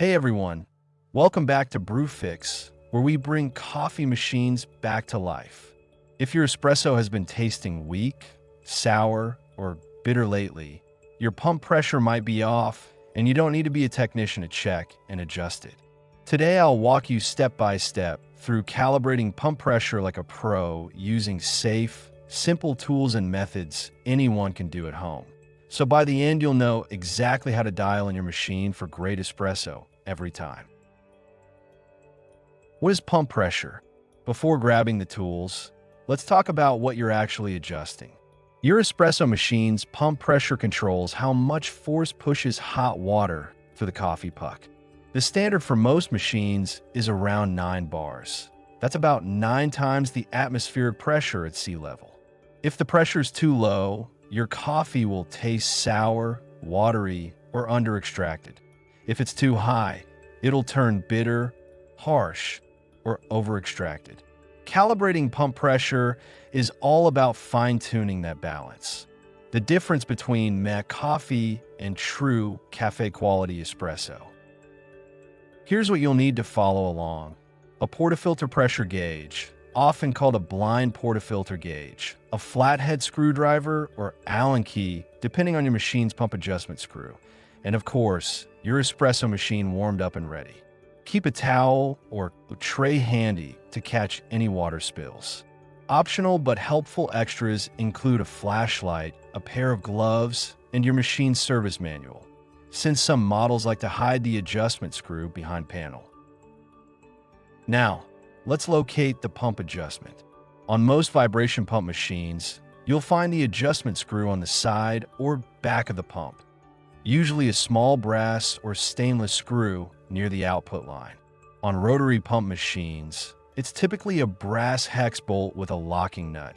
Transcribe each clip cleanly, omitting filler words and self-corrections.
Hey everyone, welcome back to BrewFix, where we bring coffee machines back to life. If your espresso has been tasting weak, sour, or bitter lately, your pump pressure might be off, and you don't need to be a technician to check and adjust it. Today I'll walk you step by step through calibrating pump pressure like a pro using safe, simple tools and methods anyone can do at home. So by the end, you'll know exactly how to dial in your machine for great espresso every time. What is pump pressure? Before grabbing the tools, let's talk about what you're actually adjusting. Your espresso machine's pump pressure controls how much force pushes hot water through the coffee puck. The standard for most machines is around 9 bars. That's about 9 times the atmospheric pressure at sea level. If the pressure is too low, your coffee will taste sour, watery, or under-extracted. If it's too high, it'll turn bitter, harsh, or over-extracted. Calibrating pump pressure is all about fine-tuning that balance. The difference between meh coffee and true cafe-quality espresso. Here's what you'll need to follow along. A portafilter pressure gauge, often called a blind portafilter gauge, a flathead screwdriver or Allen key, depending on your machine's pump adjustment screw, and of course, your espresso machine warmed up and ready. Keep a towel or tray handy to catch any water spills. Optional but helpful extras include a flashlight, a pair of gloves, and your machine's service manual, since some models like to hide the adjustment screw behind panel. Now, let's locate the pump adjustment. On most vibration pump machines, you'll find the adjustment screw on the side or back of the pump, usually a small brass or stainless screw near the output line. On rotary pump machines, it's typically a brass hex bolt with a locking nut,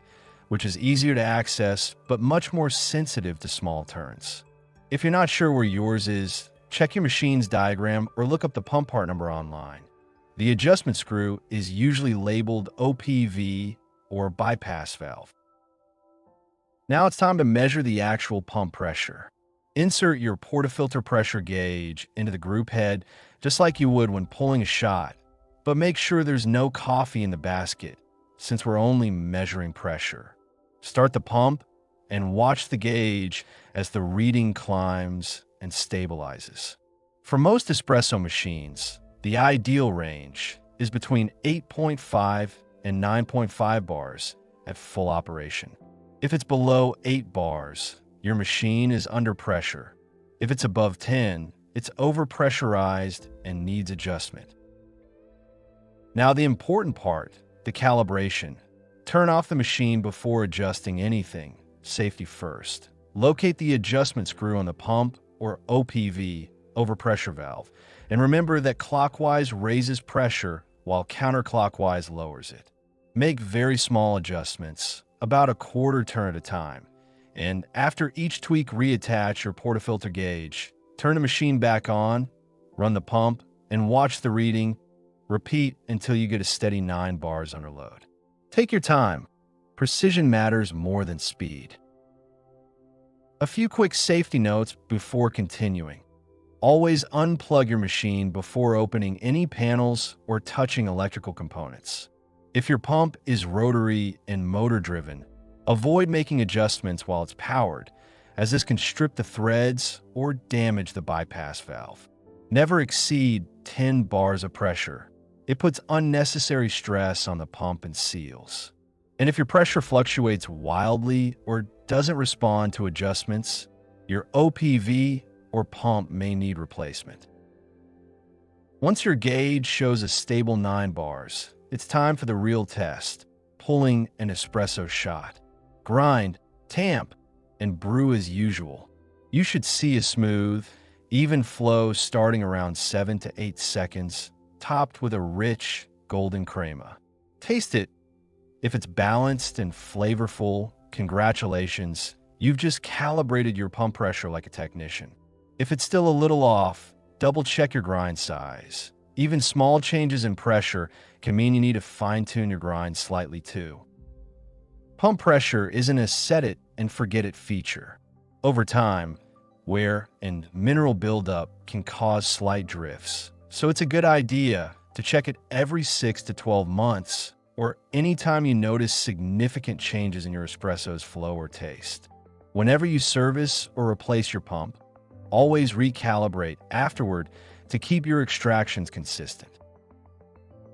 which is easier to access but much more sensitive to small turns. If you're not sure where yours is, check your machine's diagram or look up the pump part number online. The adjustment screw is usually labeled OPV or bypass valve. Now it's time to measure the actual pump pressure. Insert your portafilter pressure gauge into the group head just like you would when pulling a shot, but make sure there's no coffee in the basket since we're only measuring pressure. Start the pump and watch the gauge as the reading climbs and stabilizes. For most espresso machines, the ideal range is between 8.5 and 9.5 bars at full operation. If it's below 8 bars, your machine is under pressure. If it's above 10, it's overpressurized and needs adjustment. Now the important part, the calibration. Turn off the machine before adjusting anything, safety first. Locate the adjustment screw on the pump or OPV, overpressure valve, and remember that clockwise raises pressure while counterclockwise lowers it. Make very small adjustments, about a quarter turn at a time, and after each tweak reattach your portafilter gauge, turn the machine back on, run the pump, and watch the reading. Repeat until you get a steady 9 bars under load. Take your time. Precision matters more than speed. A few quick safety notes before continuing. Always unplug your machine before opening any panels or touching electrical components. If your pump is rotary and motor-driven, avoid making adjustments while it's powered, as this can strip the threads or damage the bypass valve. Never exceed 10 bars of pressure. It puts unnecessary stress on the pump and seals. And if your pressure fluctuates wildly or doesn't respond to adjustments, your OPV or pump may need replacement. Once your gauge shows a stable 9 bars, it's time for the real test, pulling an espresso shot. Grind, tamp, and brew as usual. You should see a smooth, even flow starting around 7 to 8 seconds, topped with a rich, golden crema. Taste it. If it's balanced and flavorful, congratulations, you've just calibrated your pump pressure like a technician. If it's still a little off, double-check your grind size. Even small changes in pressure can mean you need to fine-tune your grind slightly too. Pump pressure isn't a set-it-and-forget-it feature. Over time, wear and mineral buildup can cause slight drifts, So it's a good idea to check it every 6 to 12 months or anytime you notice significant changes in your espresso's flow or taste. Whenever you service or replace your pump, always recalibrate afterward to keep your extractions consistent.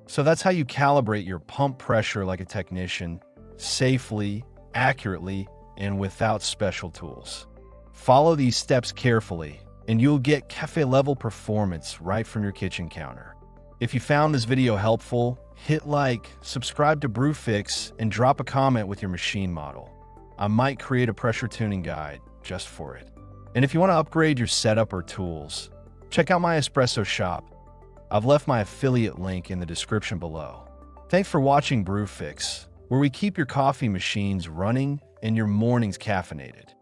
So that's how you calibrate your pump pressure like a technician, safely, accurately, and without special tools. Follow these steps carefully, and you'll get cafe-level performance right from your kitchen counter. If you found this video helpful, hit like, subscribe to BrewFix, and drop a comment with your machine model. I might create a pressure tuning guide just for it. And if you want to upgrade your setup or tools, check out my Espresso shop. I've left my affiliate link in the description below. Thanks for watching BrewFix, where we keep your coffee machines running and your mornings caffeinated.